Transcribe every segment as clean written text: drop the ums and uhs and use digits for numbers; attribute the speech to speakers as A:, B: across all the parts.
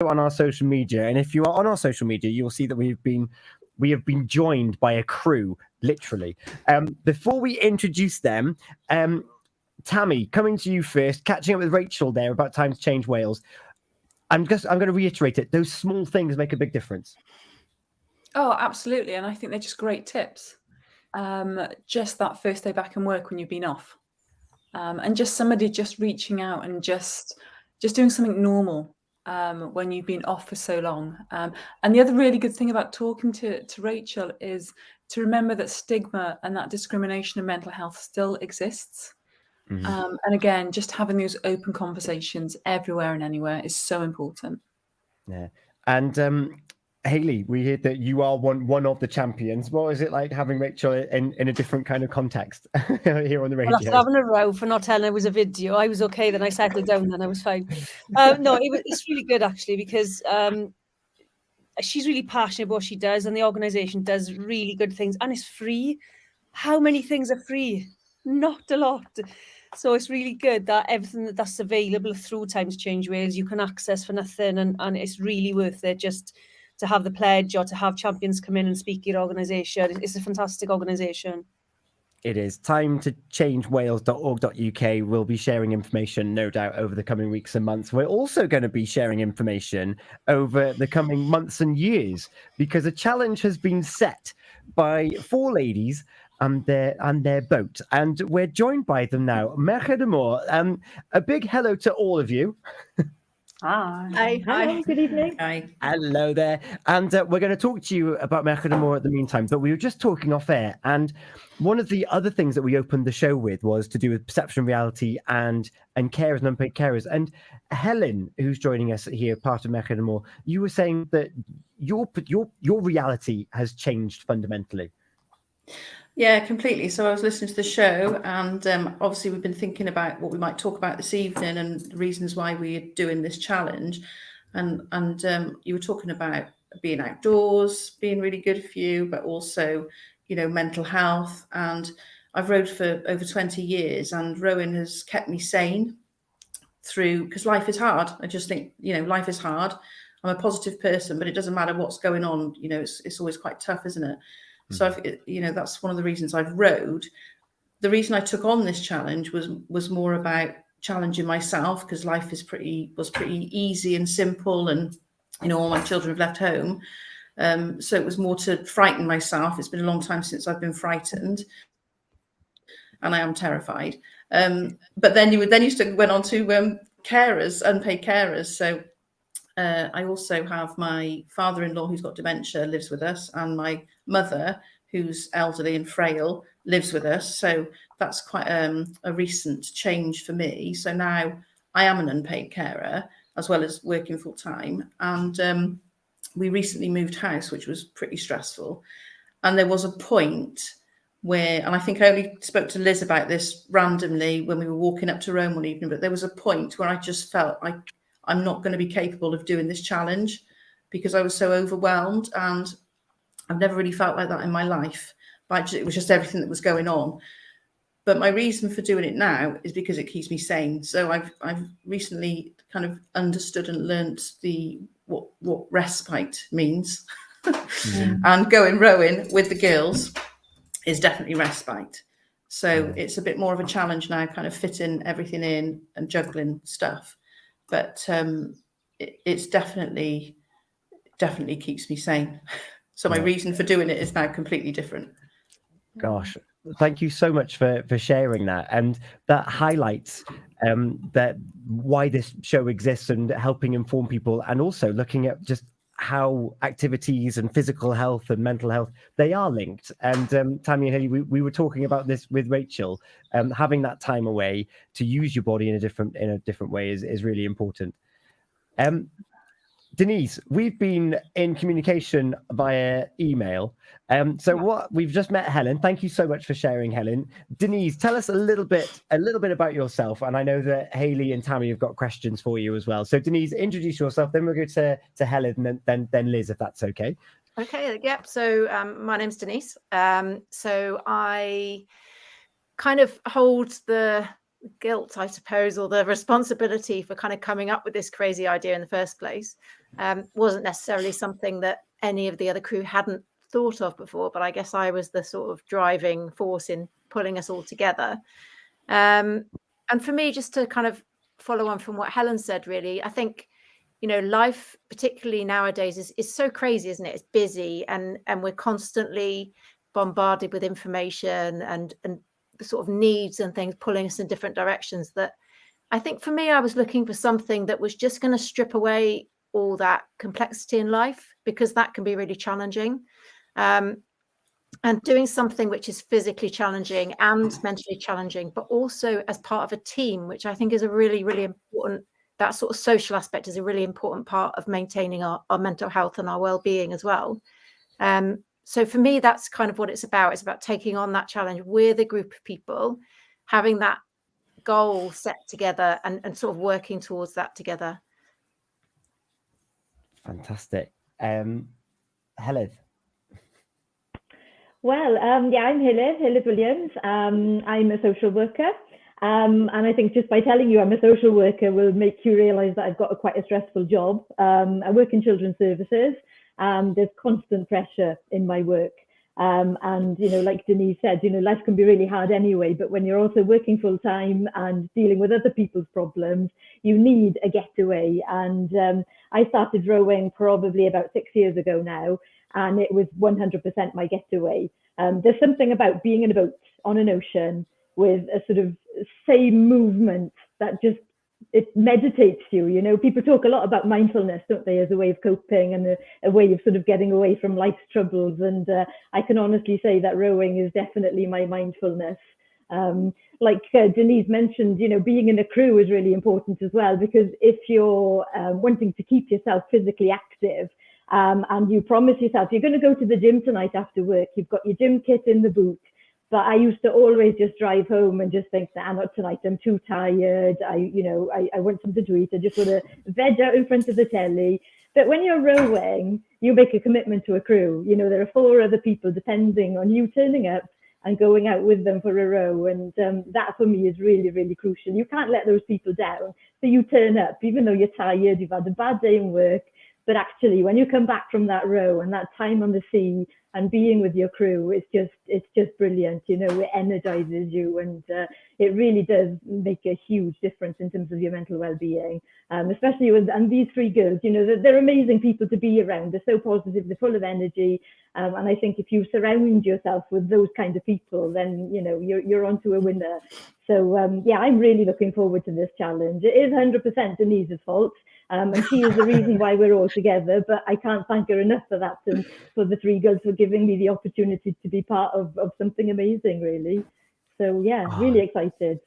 A: on our social media, and if you are on our social media, you'll see that we have been joined by a crew, literally. Before we introduce them, Tammy, coming to you first, catching up with Rachel there about Time to Change Wales. I'm going to reiterate it. Those small things make a big difference.
B: Oh, absolutely. And I think they're just great tips. Just that first day back in work when you've been off. And just somebody just reaching out and just doing something normal when you've been off for so long. And the other really good thing about talking to Rachel is to remember that stigma and that discrimination in mental health still exists.
A: Mm-hmm.
B: And again, just having those open conversations everywhere and anywhere is so important.
A: Yeah. And Hayley, we heard that you are one of the champions. What is it like having Rachel in a different kind of context here on the radio?
C: Well, after having a row for not telling her it was a video, I was okay. Then I settled down. Then I was fine. No, it's really good actually because she's really passionate about what she does, and the organisation does really good things, and it's free. How many things are free? Not a lot. So it's really good that everything that's available through Time to Change Wales you can access for nothing, and it's really worth it just to have the pledge or to have champions come in and speak at your organisation. It's a fantastic organisation.
A: It is. Time to change Wales.org.uk. We'll be sharing information, no doubt, over the coming weeks and months. We're also going to be sharing information over the coming months and years because a challenge has been set by four ladies and their boat. And we're joined by them now. Merched y Môr. A big hello to all of you.
D: Hi.
E: Hello, good evening.
D: Hi.
A: Hello there. And we're going to talk to you about Merched y Môr at the meantime, but we were just talking off air. And one of the other things that we opened the show with was to do with perception reality and carers and unpaid carers. And Helen, who's joining us here, part of Merched y Môr, you were saying that your reality has changed fundamentally.
D: Yeah, completely. So I was listening to the show, and obviously we've been thinking about what we might talk about this evening and the reasons why we're doing this challenge. And you were talking about being outdoors, being really good for you, but also, mental health. And I've rowed for over 20 years, and rowing has kept me sane through, because life is hard. I just think, life is hard. I'm a positive person, but it doesn't matter what's going on. It's always quite tough, isn't it? So, that's one of the reasons I've rowed. The reason I took on this challenge was more about challenging myself, because life was pretty easy and simple, and all my children have left home. So it was more to frighten myself. It's been a long time since I've been frightened, and I am terrified. But then you went on to carers, unpaid carers. So I also have my father-in-law who's got dementia, lives with us, and my mother, who's elderly and frail, lives with us. So that's quite a recent change for me. So now I am an unpaid carer as well as working full-time. And we recently moved house, which was pretty stressful. And there was a point where, and I think I only spoke to Liz about this randomly when we were walking up to Rome one evening, but there was a point where I just felt I'm not going to be capable of doing this challenge because I was so overwhelmed, and I've never really felt like that in my life. But it was just everything that was going on. But my reason for doing it now is because it keeps me sane. So I've recently kind of understood and learnt what respite means. And going rowing with the girls is definitely respite. So it's a bit more of a challenge now, kind of fitting everything in and juggling stuff. But it's definitely keeps me sane. So my reason for doing it is now completely different.
A: Gosh, thank you so much for sharing that. And that highlights that why this show exists and helping inform people, and also looking at just how activities and physical health and mental health, they are linked. And Tammy and Haley, we were talking about this with Rachel. Having that time away to use your body in a different way is really important. Denise, we've been in communication via email. We've just met Helen. Thank you so much for sharing, Helen. Denise, tell us a little bit about yourself. And I know that Hayley and Tammy have got questions for you as well. So Denise, introduce yourself. Then we'll go to Helen, and then Liz, if that's okay.
E: Okay. Yep. So my name's Denise. So I kind of hold the guilt, I suppose, or the responsibility for kind of coming up with this crazy idea in the first place. Wasn't necessarily something that any of the other crew hadn't thought of before, but I guess I was the sort of driving force in pulling us all together. And for me, just to kind of follow on from what Helen said, really, I think, life, particularly nowadays, is so crazy, isn't it? It's busy, and we're constantly bombarded with information and sort of needs and things pulling us in different directions. That I think for me, I was looking for something that was just going to strip away all that complexity in life, because that can be really challenging. And doing something which is physically challenging and mentally challenging, but also as part of a team, which I think is a really, really important, that sort of social aspect is a really important part of maintaining our mental health and our well-being as well. So for me, that's kind of what it's about. It's about taking on that challenge with a group of people, having that goal set together and sort of working towards that together.
A: Fantastic. Heledd.
F: Well, I'm Heledd Williams. I'm a social worker. And I think just by telling you I'm a social worker will make you realise that I've got quite a stressful job. I work in children's services. There's constant pressure in my work. And, like Denise said, life can be really hard anyway, but when you're also working full time and dealing with other people's problems, you need a getaway. And I started rowing probably about 6 years ago now, and it was 100% my getaway. There's something about being in a boat on an ocean with a sort of same movement that just, it meditates you. People talk a lot about mindfulness, don't they, as a way of coping and a way of sort of getting away from life's troubles. And I can honestly say that rowing is definitely my mindfulness. Like Denise mentioned, being in a crew is really important as well, because if you're wanting to keep yourself physically active, and you promise yourself you're going to go to the gym tonight after work, you've got your gym kit in the boot. But I used to always just drive home and just think, not tonight, I'm too tired. I want something to eat. I just want to veg out in front of the telly. But when you're rowing, you make a commitment to a crew. There are 4 other people depending on you turning up and going out with them for a row. And that for me is really, really crucial. You can't let those people down. So you turn up, even though you're tired, you've had a bad day in work. But actually, when you come back from that row and that time on the sea and being with your crew, it's just brilliant. It energizes you, and it really does make a huge difference in terms of your mental well-being. Especially and these 3 girls, they're amazing people to be around. They're so positive, they're full of energy, and I think if you surround yourself with those kind of people, then you're onto a winner. So I'm really looking forward to this challenge. It is 100% Denise's fault. And she is the reason why we're all together, but I can't thank her enough for that, and for the 3 girls for giving me the opportunity to be part of something amazing, really. So really excited.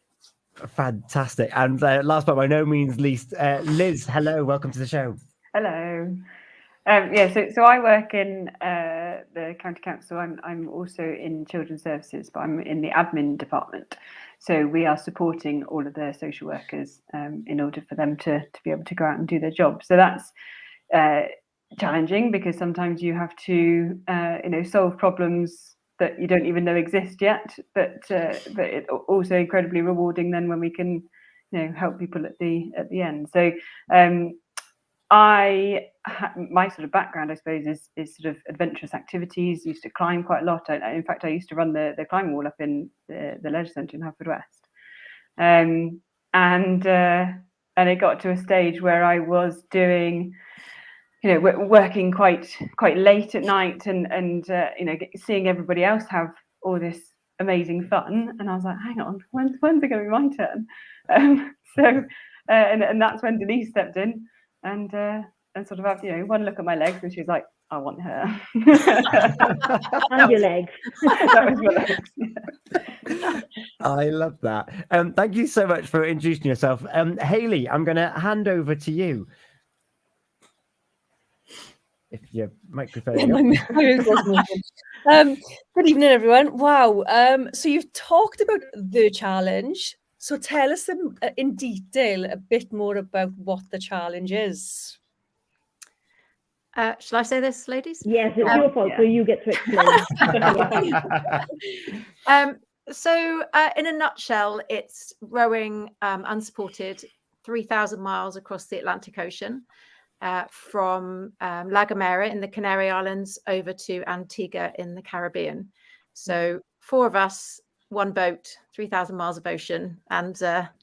A: Fantastic. And last but by no means least, Liz, hello, welcome to the show.
G: Hello. So I work in the county council. I'm also in children's services, but I'm in the admin department. So we are supporting all of the social workers in order for them to be able to go out and do their job. So that's challenging, because sometimes you have to solve problems that you don't even know exist yet. But it's also incredibly rewarding then when we can help people at the end. So my sort of background, I suppose, is sort of adventurous activities. Used to climb quite a lot. In fact, I used to run the climbing wall up in the leisure centre in Haverfordwest. And it got to a stage where I was doing, working quite late at night, and seeing everybody else have all this amazing fun, and I was like, hang on, when's it going to be my turn? And that's when Denise stepped in. And sort of have one look at my legs, and she was like, I want her.
F: And your legs.
G: That was my legs.
A: I love that. Thank you so much for introducing yourself. Hayley, I'm going to hand over to you. If your microphone.
C: Good evening, everyone. Wow. So you've talked about the challenge. So tell us in detail a bit more about what the challenge is.
E: Shall I say this, ladies?
F: Yes, it's your fault, so you get to explain.
E: So in a nutshell, it's rowing unsupported 3,000 miles across the Atlantic Ocean. from La Gomera in the Canary Islands over to Antigua in the Caribbean. So 4 of us, 1 boat, 3,000 miles of ocean, and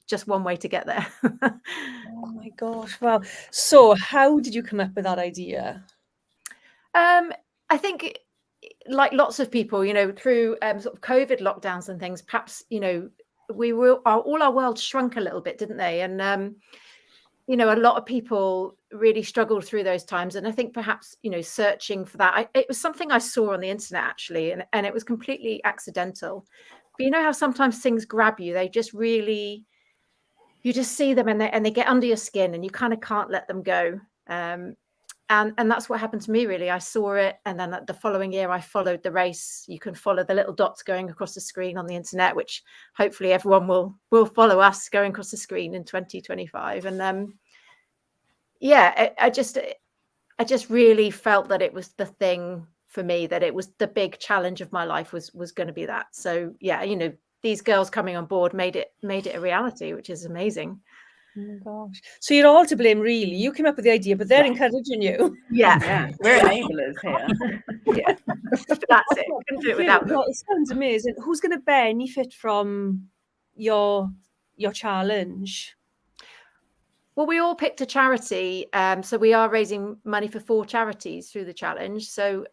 E: just one way to get there.
C: Oh my gosh, wow. So how did you come up with that idea?
E: I think, like lots of people, through sort of COVID lockdowns and things, perhaps, all our world shrunk a little bit, didn't they? And, a lot of people really struggled through those times. And I think perhaps, searching for that, it was something I saw on the internet, actually, and it was completely accidental. But you know how sometimes things grab you, they just really, you just see them and they get under your skin and you kind of can't let them go. And that's what happened to me, really. I saw it, and then the following year I followed the race. You can follow the little dots going across the screen on the internet, which hopefully everyone will follow us going across the screen in 2025. And I just really felt that it was the thing for me, that it was the big challenge of my life was going to be that. So yeah, these girls coming on board made it a reality, which is amazing.
C: Oh my gosh. So you're all to blame, really. You came up with the idea, but they're encouraging you.
G: Yeah, we're enablers here.
E: Yeah, that's it. Couldn't do it without them.
C: Well, it sounds amazing. Who's going to benefit from your challenge?
E: Well, we all picked a charity, so we are raising money for 4 charities through the challenge. So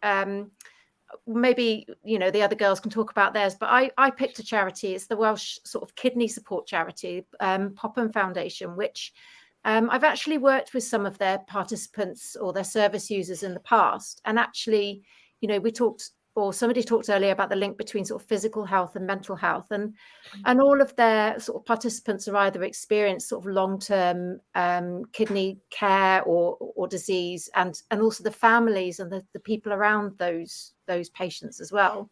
E: maybe the other girls can talk about theirs, but I picked a charity. It's the Welsh sort of kidney support charity, Popham Foundation, which I've actually worked with some of their participants or their service users in the past. And actually, we talked, or somebody talked earlier about the link between sort of physical health and mental health, and all of their sort of participants are either experienced sort of long-term kidney care or disease, and also the families and the people around those patients as well.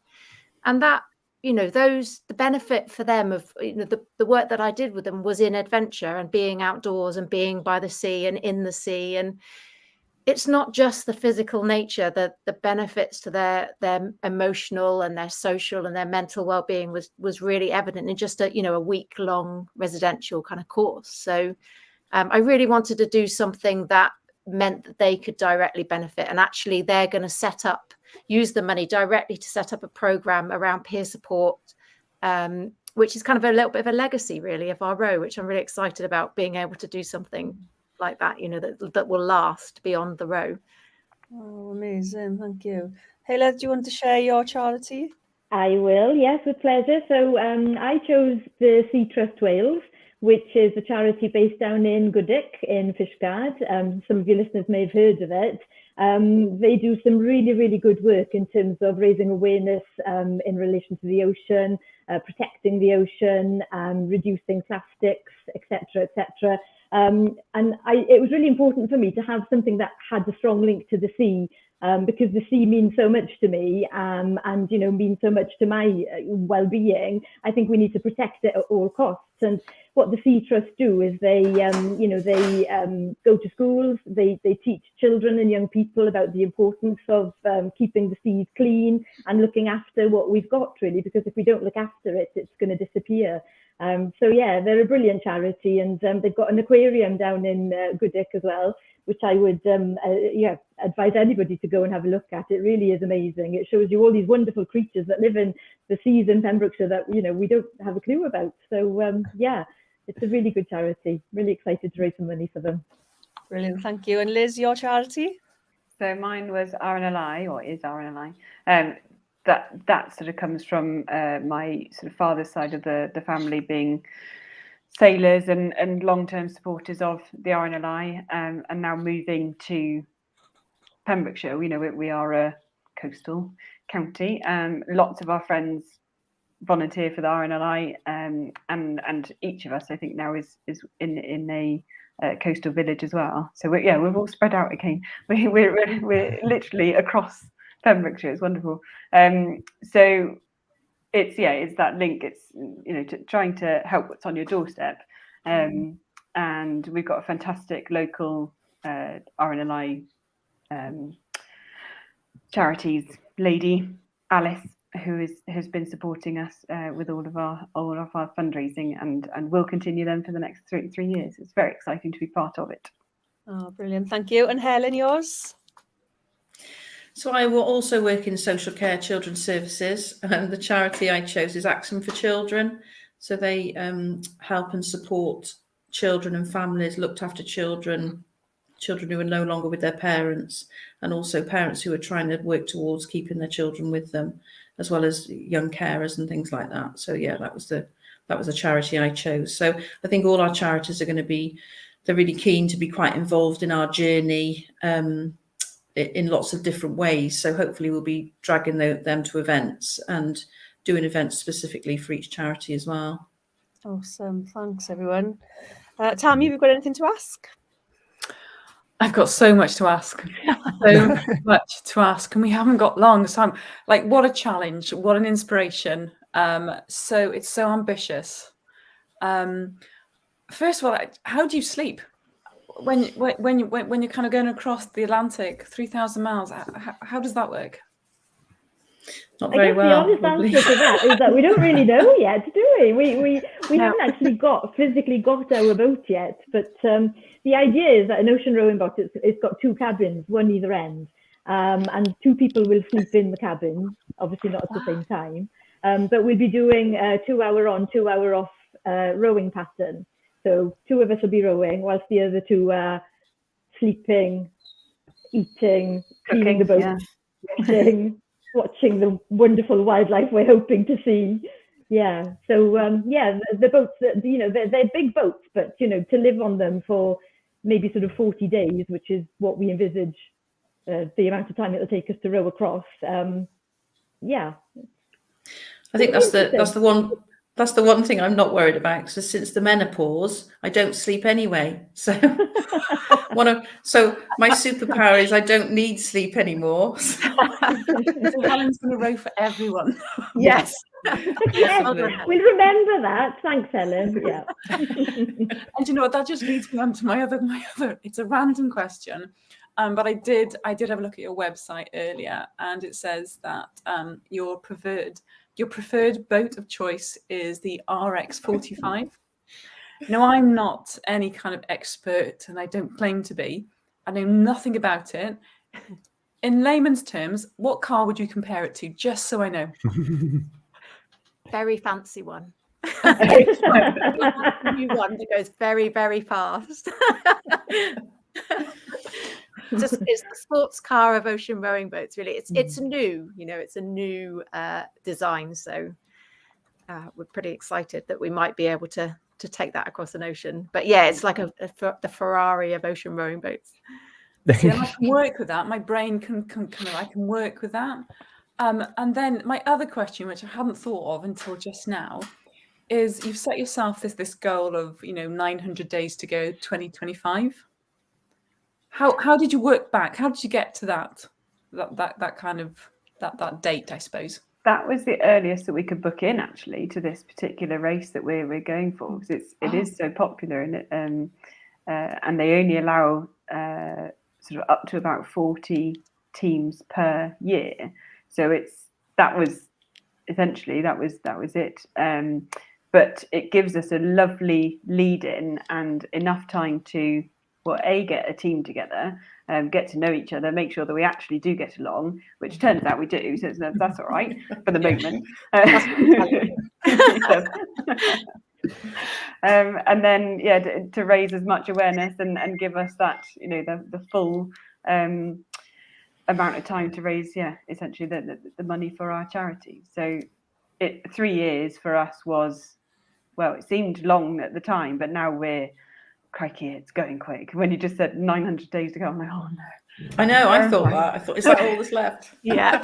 E: And that, the benefit for them of the work that I did with them was in adventure and being outdoors and being by the sea and in the sea. And it's not just the physical nature, the benefits to their emotional and their social and their mental well-being was really evident in just a week-long residential kind of course. So I really wanted to do something that meant that they could directly benefit, and actually they're going to use the money directly to set up a program around peer support, which is kind of a little bit of a legacy, really, of our row, which I'm really excited about, being able to do something like that, that will last beyond the row.
C: Oh, amazing. Thank you. Heledd, do you want to share your charity?
F: I will, yes, with pleasure. So I chose the Sea Trust Wales, which is a charity based down in Gwdic in Fishguard. Some of your listeners may have heard of it. They do some really, really good work in terms of raising awareness in relation to the ocean, protecting the ocean, reducing plastics, etc., etc. And it was really important for me to have something that had a strong link to the sea, because the sea means so much to me, and means so much to my well-being. I think we need to protect it at all costs. And what the Sea Trust do is they go to schools, they teach children and young people about the importance of keeping the seas clean and looking after what we've got, really, because if we don't look after it, it's going to disappear. So yeah, they're a brilliant charity, and they've got an aquarium down in Gwdic as well, which I would advise anybody to go and have a look at. It really is amazing. It shows you all these wonderful creatures that live in the seas in Pembrokeshire that we don't have a clue about. So it's a really good charity. Really excited to raise some money for them.
C: Brilliant, thank you. And Liz, your charity?
G: So mine was RNLI, or is RNLI. That sort of comes from my sort of father's side of the family being sailors and long-term supporters of the RNLI, and now moving to Pembrokeshire. We are a coastal county. Lots of our friends volunteer for the RNLI, and each of us, I think, now is in a coastal village as well. So we're all spread out again. We're literally across Pembrokeshire. It's wonderful. So it's that link. It's trying to help what's on your doorstep. And we've got a fantastic local RNLI charities lady, Alice, who has been supporting us with all of our fundraising, and will continue them for the next three years. It's very exciting to be part of it.
C: Oh, brilliant. Thank you. And Helen, yours?
D: So I will also work in social care, children's services, and the charity I chose is Action for Children. So they help and support children and families, looked after children who are no longer with their parents, and also parents who are trying to work towards keeping their children with them, as well as young carers and things like that. So yeah, that was the charity I chose. So I think all our charities are going to be, they're really keen to be quite involved in our journey in lots of different ways. So hopefully we'll be dragging them to events and doing events specifically for each charity as well.
C: Awesome. Thanks, everyone. Tammy, have you got anything to ask?
B: I've got so much to ask. So much to ask. And we haven't got long. So I'm like, what a challenge. What an inspiration. So it's so ambitious. First of all, how do you sleep? When you're kind of going across the Atlantic, 3,000 miles, how does that work?
D: Not very well.
F: The honest answer to that is that we don't really know yet, do we? We haven't actually physically got our boat yet, but the idea is that an ocean rowing boat, it's got 2 cabins, one either end, and 2 people will sleep in the cabin, obviously not at the same time, but we'll be doing a 2-hour on, 2-hour off rowing pattern. So 2 of us will be rowing whilst the other 2 are sleeping, eating, cleaning the boat, washing, watching the wonderful wildlife we're hoping to see. Yeah. So the boats, they're big boats, but to live on them for maybe sort of 40 days, which is what we envisage the amount of time it'll take us to row across. I think that's the one thing I'm not worried about, because since the menopause, I don't sleep anyway. So so my superpower is I don't need sleep anymore. So
B: Helen's going to row for everyone.
E: Yes.
F: Yes, we'll remember that. Thanks, Helen. Yeah.
B: And you know what? That just leads me on to my other. It's a random question, but I did have a look at your website earlier, and it says that your preferred boat of choice is the RX45. Now, I'm not any kind of expert, and I don't claim to be. I know nothing about it. In layman's terms, what car would you compare it to, just so I know?
E: Very fancy one. New one that goes very, very fast. It's the sports car of ocean rowing boats, really. It's new, it's a new design. So we're pretty excited that we might be able to take that across an ocean. But yeah, it's like the Ferrari of ocean rowing boats.
B: See, I can work with that. My brain can I can work with that. And then my other question, which I hadn't thought of until just now, is you've set yourself this goal of 900 days to go, 2025. How did you work back? How did you get to that kind of that date, I suppose?
G: That was the earliest that we could book in, actually, to this particular race that we're going for, because it is so popular, and they only allow sort of up to about 40 teams per year. So that was it. But it gives us a lovely lead in and enough time to get a team together, get to know each other, make sure that we actually do get along, which turns out we do, so that's all right for the moment. And then to raise as much awareness and give us that the full amount of time to raise essentially the money for our charity. So 3 years for us was, well, it seemed long at the time, but now crikey, it's going quick. When you just said 900 days to go, I'm like, oh no.
D: I know, I thought that. I thought, is that all that's left?
E: Yeah.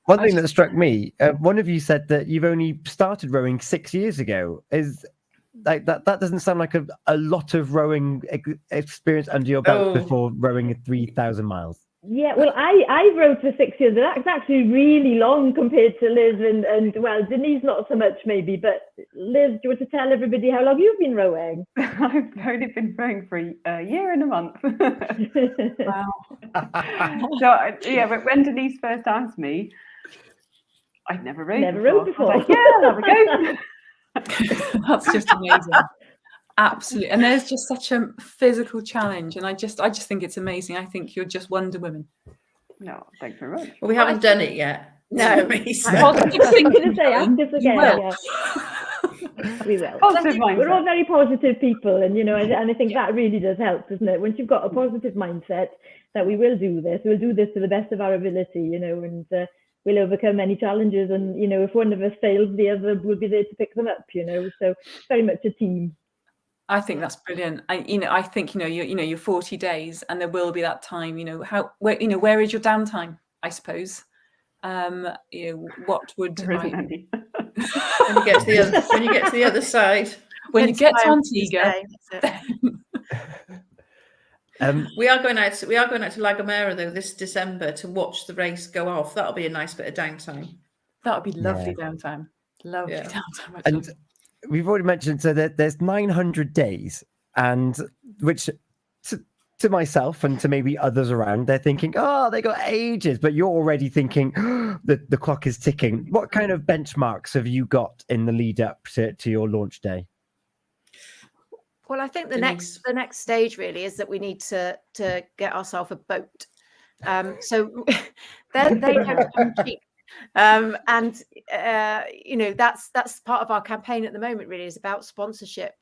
A: One thing that struck me, one of you said that you've only started rowing 6 years ago. Is like that doesn't sound like a lot of rowing experience under your belt before rowing 3,000 miles.
F: Yeah, well, I rowed for 6 years. That's actually really long compared to Liz and well, Denise not so much maybe, but Liz, do you want to tell everybody how long you've been rowing?
G: I've only been rowing for a year and a month.
B: Wow.
G: So but when Denise first asked me, I'd never rowed before.
F: I was like,
G: yeah, there we go.
B: That's just amazing. Absolutely. And there's just such a physical challenge. And I just think it's amazing. I think you're just Wonder Women.
G: No, thanks very much.
D: Well, we haven't done it yet.
E: No.
F: Positive thinking, say active again.
B: will.
F: Yeah. We will.
G: Positive
F: We're all
G: mindset.
F: very positive people, and and I think that really does help, doesn't it? Once you've got a positive mindset that we will do this, we'll do this to the best of our ability, and we'll overcome any challenges. And if one of us fails, the other will be there to pick them up. So very much a team.
B: I think that's brilliant. I think you're 40 days, and there will be that time. Where is your downtime? I suppose. What would
G: There isn't any.
D: When you get to the other side.
B: when you
E: It's
B: get to
E: fine,
B: Antigua?
E: that's it.
D: We are going out to La Gomera though this December to watch the race go off. That'll be a nice bit of downtime.
B: That would be lovely downtime. Lovely
D: Yeah.
B: downtime.
A: And we've already mentioned so that there's 900 days, and which to myself and to maybe others around, they're thinking, oh, they got ages, but you're already thinking the clock is ticking. What kind of benchmarks have you got in the lead up to your launch day?
E: Well, I think the next stage really is that we need to get ourselves a boat. So they don't come cheap. That's part of our campaign at the moment. Really, is about sponsorship.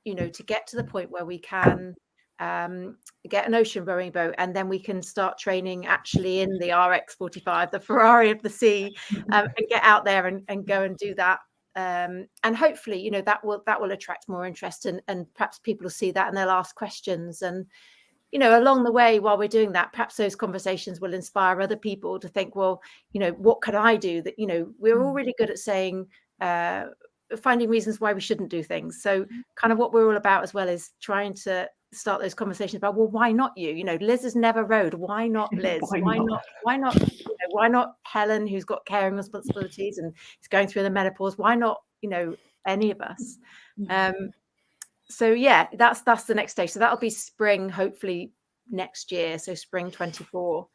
E: To get to the point where we can get an ocean rowing boat, and then we can start training actually in the RX45, the Ferrari of the sea, and get out there and go and do that. And hopefully, that will attract more interest, and perhaps people will see that and they'll ask questions. And along the way, while we're doing that, perhaps those conversations will inspire other people to think, well, what could I do? That we're all really good at saying, finding reasons why we shouldn't do things. So kind of what we're all about as well is trying to start those conversations about, well, why not you? Liz has never rowed. Why not Liz? Why not Helen, who's got caring responsibilities and is going through the menopause? Why not any of us? So yeah, that's the next stage. So that'll be spring, hopefully next year. So spring 24.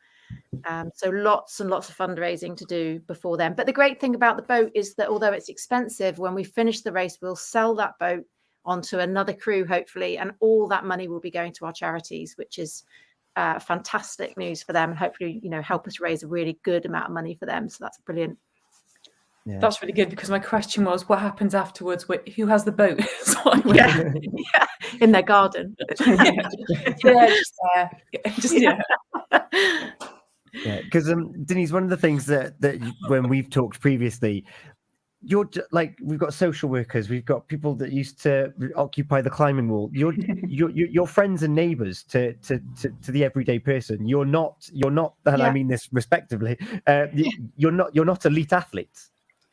E: So lots and lots of fundraising to do before then. But the great thing about the boat is that although it's expensive, when we finish the race, we'll sell that boat onto another crew, hopefully, and all that money will be going to our charities, which is fantastic news for them, and hopefully, help us raise a really good amount of money for them. So that's brilliant.
A: Yeah.
B: That's really good, because my question was, what happens afterwards? Who has the boat?
E: In their garden.
A: Yeah, because Denise, one of the things that when we've talked previously, you're like, we've got social workers, we've got people that used to occupy the climbing wall. You're friends and neighbours to the everyday person. You're not, and I mean this respectively. You're not elite athletes.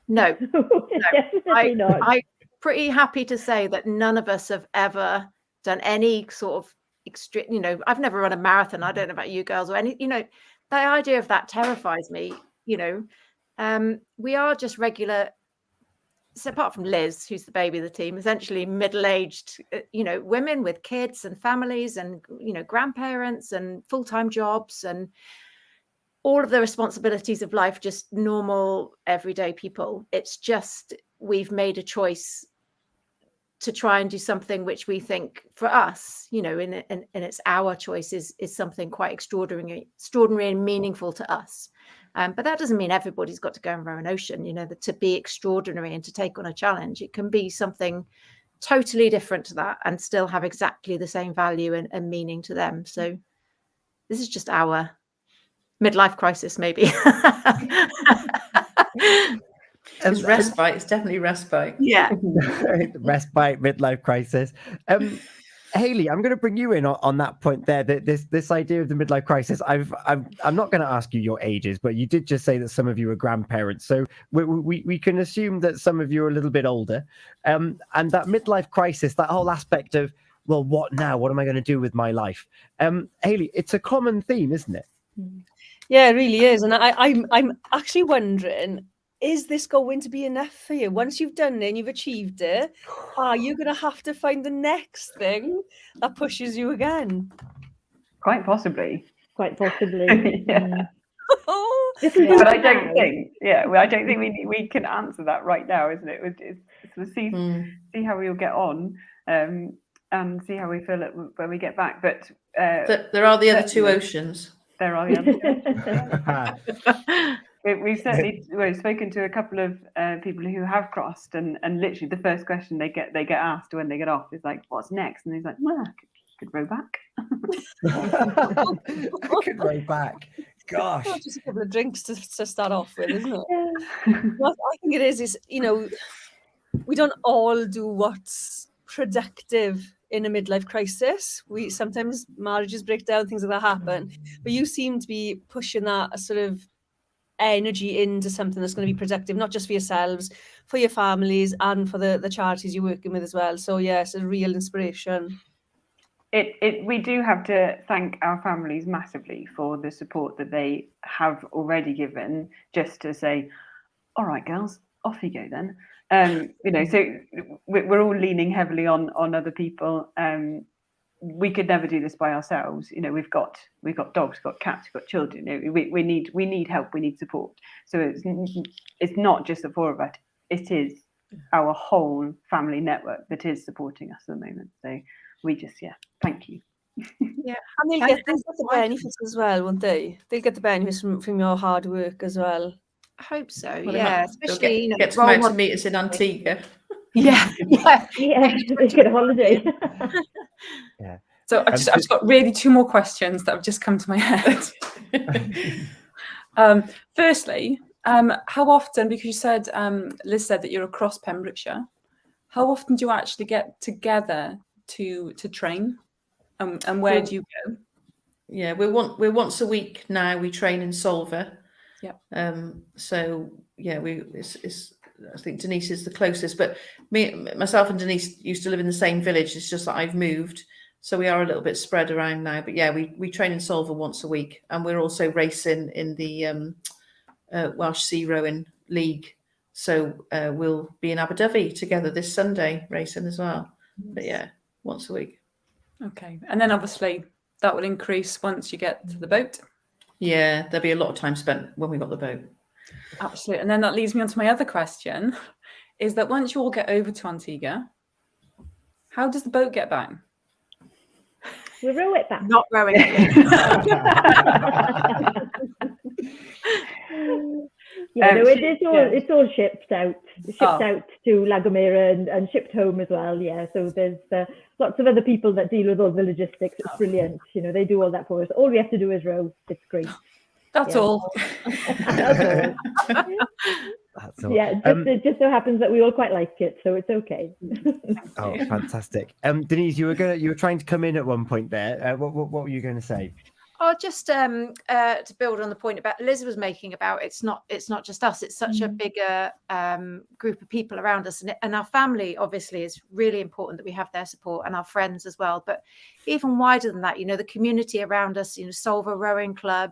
E: No,
F: Definitely not.
E: I'm pretty happy to say that none of us have ever done any sort of extreme. I've never run a marathon. I don't know about you girls or any. The idea of that terrifies me. We are just regular. So apart from Liz, who's the baby of the team, essentially middle-aged, women with kids and families and, grandparents and full-time jobs and all of the responsibilities of life, just normal, everyday people. It's just, we've made a choice to try and do something which we think for us, and it's our choice is something quite extraordinary and meaningful to us. But that doesn't mean everybody's got to go and row an ocean, to be extraordinary and to take on a challenge. It can be something totally different to that and still have exactly the same value and meaning to them. So this is just our midlife crisis, maybe.
D: It's respite. It's definitely respite.
E: Yeah.
A: Respite, midlife crisis. Haley, I'm going to bring you in on that point there. That this idea of the midlife crisis. I'm not going to ask you your ages, but you did just say that some of you are grandparents, so we can assume that some of you are a little bit older. And that midlife crisis, that whole aspect of, well, what now? What am I going to do with my life? Haley, it's a common theme, isn't it?
C: Yeah, it really is. And I'm actually wondering, is this going to be enough for you? Once you've done it and you've achieved it, are you going to have to find the next thing that pushes you again?
G: Quite possibly.
F: Quite possibly.
G: Yeah.
F: This is
G: But I don't think, I don't think we can answer that right now, isn't it? It's sort of see how we'll get on, and see how we feel it when we get back. But
D: there are the other two oceans.
G: There are the other two oceans. We've spoken to a couple of people who have crossed, and literally the first question they get asked when they get off is like, "What's next?" And he's like, "Well, I could row back."
A: I could row back. Gosh,
C: just a couple of drinks to start off with, isn't it? What I think it is we don't all do what's productive in a midlife crisis. We sometimes marriages break down, things like that happen, but you seem to be pushing that sort of energy into something that's going to be productive, not just for yourselves, for your families, and for the charities you're working with as well. So it's a real inspiration.
G: We do have to thank our families massively for the support that they have already given, just to say, all right, girls, off you go then. So we're all leaning heavily on other people. We could never do this by ourselves. We've got dogs, got cats, got children. We need help. We need support. So it's not just the four of us. It is our whole family network that is supporting us at the moment. So we just thank you.
C: Yeah, and they'll get the benefits as well, won't they? They'll get the benefits from your hard work as well.
E: I hope so.
D: Well,
E: Yeah,
D: especially
E: especially
D: get to come out to meet us in Antigua.
E: Yeah.
F: They get a holiday.
A: Yeah.
B: So I've just got really two more questions that have just come to my head. Firstly, how often, because you said, Liz said that you're across Pembrokeshire, how often do you actually get together to train, and where do you go?
D: Yeah, we're once a week now. We train in Solva.
B: Yeah.
D: So it's I think Denise is the closest, but myself and Denise used to live in the same village. It's just that I've moved, so we are a little bit spread around now. But we train in Solva once a week, and we're also racing in the Welsh Sea Rowing League. So we'll be in Abu Dhabi together this Sunday racing as well. But once a week.
B: Okay, and then obviously that will increase once you get to the boat.
D: Yeah, there'll be a lot of time spent when we got the boat.
B: Absolutely. And then that leads me on to my other question, is that once you all get over to Antigua, how does the boat get back?
F: We row it back.
E: Not rowing it.
F: It's all shipped out to La Gomera and shipped home as well. Yeah, so there's lots of other people that deal with all the logistics. It's brilliant. They do all that for us. All we have to do is row. It's great.
B: That's all.
A: That's all.
F: Yeah, it just so happens that we all quite like it, so it's okay.
A: Oh, fantastic. Denise, you were trying to come in at one point there. What were you going to say?
E: Oh, just to build on the point about Liz was making about it's not just us. It's such a bigger group of people around us, and our family obviously is really important that we have their support, and our friends as well. But even wider than that, the community around us, Solva Rowing Club,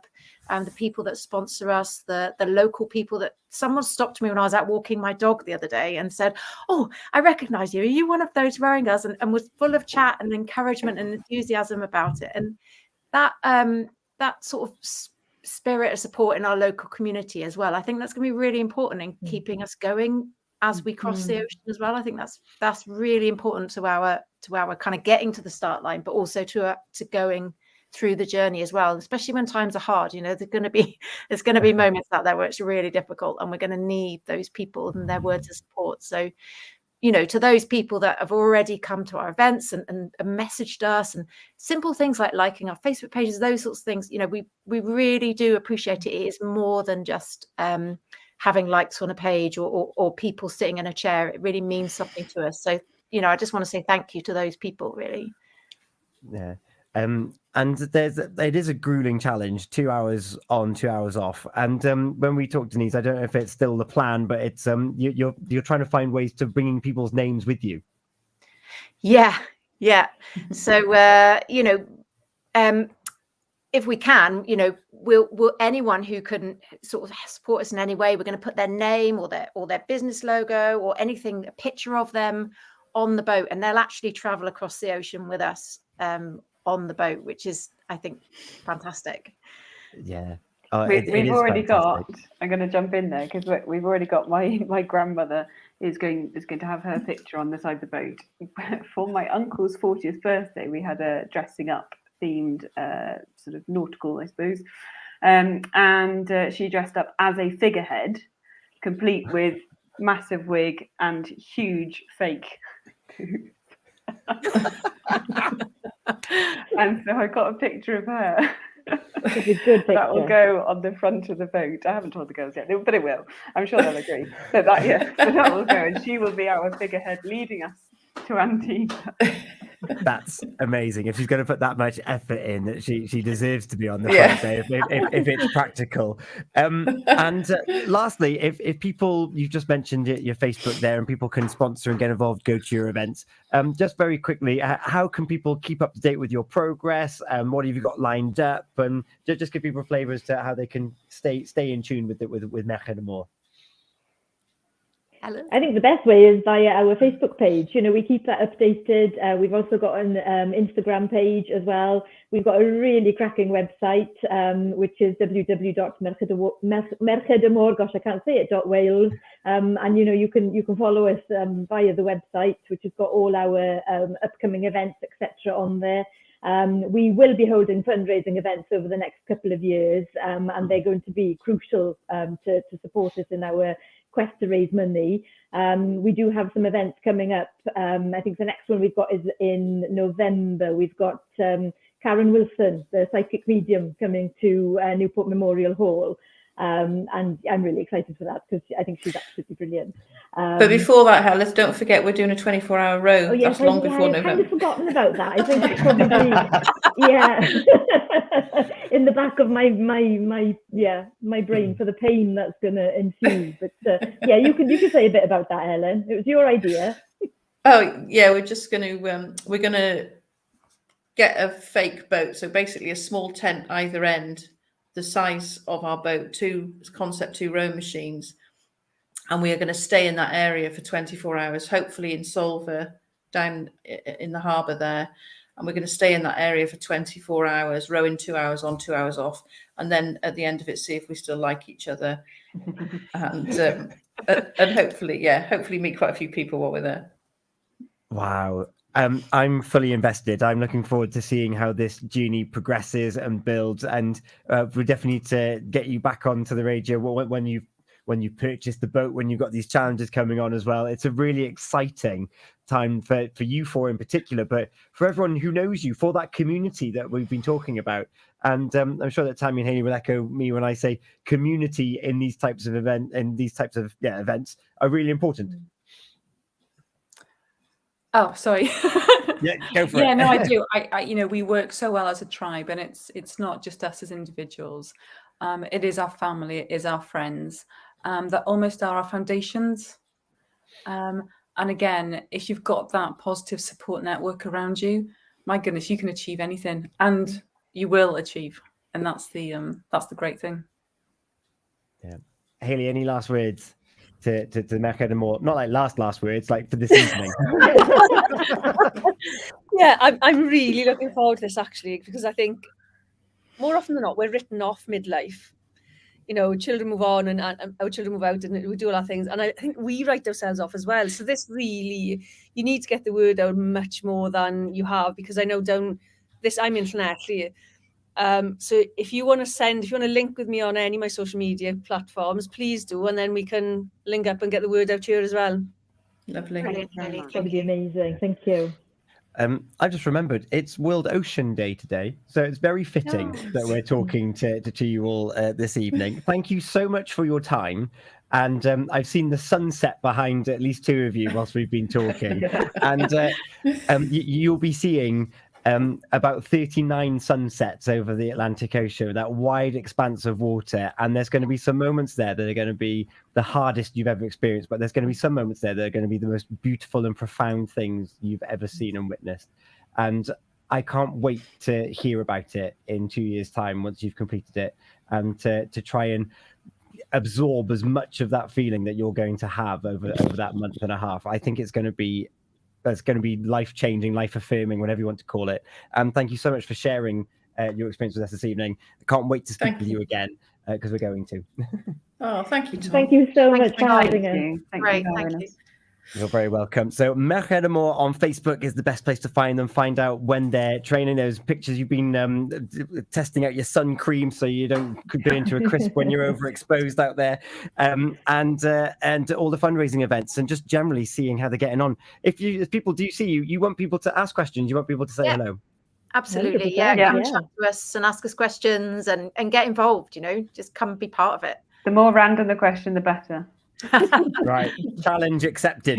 E: the people that sponsor us, the local people that someone stopped me when I was out walking my dog the other day and said, "Oh, I recognise you. Are you one of those rowing girls?" and was full of chat and encouragement and enthusiasm about it. And that sort of spirit of support in our local community as well, I think that's going to be really important in keeping us going as we cross the ocean as well. I think that's really important to our kind of getting to the start line, but also to going through the journey as well, especially when times are hard. There's going to be moments out there where it's really difficult, and we're going to need those people and their words of support. So to those people that have already come to our events and messaged us, and simple things like liking our Facebook pages, those sorts of things, we really do appreciate it. It is more than just having likes on a page or people sitting in a chair. It really means something to us. So, I just want to say thank you to those people, really.
A: Yeah. And it is a grueling challenge, 2 hours on, 2 hours off. And when we talk, Denise, I don't know if it's still the plan, but it's you're trying to find ways to bringing people's names with you. Yeah.
E: So if we can, we'll anyone who can sort of support us in any way, we're going to put their name or their business logo or anything, a picture of them on the boat, and they'll actually travel across the ocean with us on the boat, which is, I think, fantastic.
A: Yeah.
G: We've already got.
A: fantastic.
G: I'm going to jump in there because we've already got my grandmother is going to have her picture on the side of the boat for my uncle's 40th birthday. We had a dressing up themed sort of nautical, I suppose, and she dressed up as a figurehead, complete with massive wig and huge fake boots. And so I got a picture of her.
F: It's a good picture.
G: That will go on the front of the boat. I haven't told the girls yet, but it will. I'm sure they'll agree. So that will go, and she will be our figurehead leading us to Antigua.
A: That's amazing. If she's going to put that much effort in, she deserves to be on the front day if it's practical. And lastly, if people, you've just mentioned your Facebook there, and people can sponsor and get involved, go to your events. Just very quickly, how can people keep up to date with your progress? What have you got lined up? And just give people a flavour as to how they can stay in tune with Merched y Môr.
B: Helen?
F: I think the best way is via our Facebook page. You know, we keep that updated. We've also got an Instagram page as well. We've got a really cracking website, which is www.merchedyMôr, gosh, I can't say it, .wales. And, you know, you can follow us via the website, which has got all our upcoming events, etc. on there. We will be holding fundraising events over the next couple of years, and they're going to be crucial to support us in our quest to raise money. We do have some events coming up. I think the next one we've got is in November. We've got Karen Wilson, the psychic medium, coming to Newport Memorial Hall. And I'm really excited for that because I think she's absolutely brilliant.
D: But before that, Helen, don't forget we're doing a 24-hour row.
F: Oh, yes,
D: That's long before
F: I've
D: November.
F: kind of forgotten about that. I think it's probably in the back of my brain for the pain that's going to ensue. But you can say a bit about that, Helen. It was your idea.
D: Oh yeah, we're just going to get a fake boat. So basically, a small tent either end, the size of our boat, two rowing machines, and we are going to stay in that area for 24 hours, hopefully in Solva, down in the harbour there, and we're going to stay in that area for 24 hours, rowing 2 hours on, 2 hours off, and then at the end of it, see if we still like each other, and hopefully meet quite a few people while we're there.
A: Wow. I'm fully invested. I'm looking forward to seeing how this journey progresses and builds, and we definitely need to get you back onto the radio when you purchase the boat, when you've got these challenges coming on as well. It's a really exciting time for you four in particular, but for everyone who knows you, for that community that we've been talking about. And I'm sure that Tammy and Haley will echo me when I say community in these types of events are really important.
B: Oh, sorry.
A: Yeah, go for it.
B: Yeah, no, I do. I we work so well as a tribe, and it's not just us as individuals. It is our family, it is our friends, that almost are our foundations. And again, if you've got that positive support network around you, my goodness, you can achieve anything, and you will achieve. And that's the great thing. Yeah.
A: Haley, any last words to Merched y Môr? Not like last words, like for this evening.
C: Yeah, I'm really looking forward to this actually, because I think more often than not we're written off midlife. You know, children move on and our children move out and we do all our things, and I think we write ourselves off as well. So this really, you need to get the word out much more than you have, because I know I'm internationally. So if you want to link with me on any of my social media platforms, please do, and then we can link up and get the word out here as well.
D: Lovely.
F: That'd be amazing. Thank you.
A: I just remembered it's World Ocean Day today, so it's very fitting that we're talking to you all this evening. Thank you so much for your time. And I've seen the sunset behind at least two of you whilst we've been talking. And you'll be seeing about 39 sunsets over the Atlantic Ocean, that wide expanse of water. And there's going to be some moments there that are going to be the hardest you've ever experienced, but there's going to be some moments there that are going to be the most beautiful and profound things you've ever seen and witnessed. And I can't wait to hear about it in 2 years' time once you've completed it, and to try and absorb as much of that feeling that you're going to have over that month and a half. I think it's going to be life-changing, life-affirming, whatever you want to call it. And thank you so much for sharing your experience with us this evening. I can't wait to speak
D: Thank
A: with
D: you.
A: you again because we're going to.
D: Oh, thank you, Tom.
F: Thank you so
E: Thanks
F: much
E: for
F: for having
G: Thank
F: us.
G: you. Thank
E: Great,
G: you for
E: thank
G: having
E: you.
G: us.
A: You're very welcome. So Merched Amor on Facebook is the best place to find them. Find out when they're training. Those pictures you've been testing out your sun cream so you don't burn into a crisp when you're overexposed out there, and all the fundraising events, and just generally seeing how they're getting on. If people do see you, you want people to ask questions. You want people to say
E: Yeah.
A: hello.
E: Absolutely.
F: 100%,
E: Yeah. Come
F: yeah.
E: chat to us and ask us questions and get involved, just come be part of it.
G: The more random the question, the better.
A: Right, challenge accepted.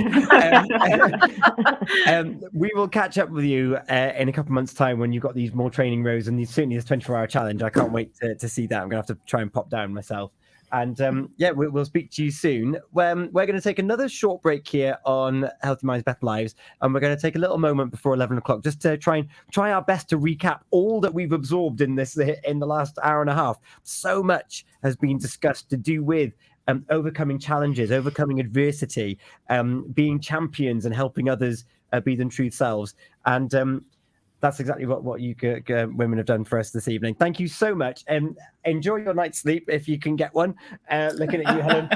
A: We will catch up with you in a couple of months' time when you've got these more training rows and certainly this 24-hour challenge. I can't wait to see that. I'm going to have to try and pop down myself. And we'll speak to you soon. We're going to take another short break here on Healthy Minds, Better Lives, and we're going to take a little moment before 11 o'clock just to try our best to recap all that we've absorbed in the last hour and a half. So much has been discussed to do with overcoming challenges, overcoming adversity, being champions and helping others be their true selves. And that's exactly what you women have done for us this evening. Thank you so much. Enjoy your night's sleep if you can get one. Looking at you, Helen.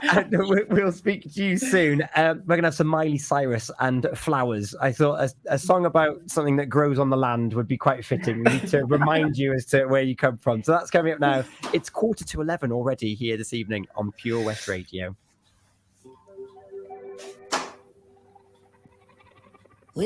A: And we'll speak to you soon. We're going to have some Miley Cyrus and Flowers. I thought a song about something that grows on the land would be quite fitting. We need to remind you as to where you come from. So that's coming up now. It's 11:15 already here this evening on Pure West Radio.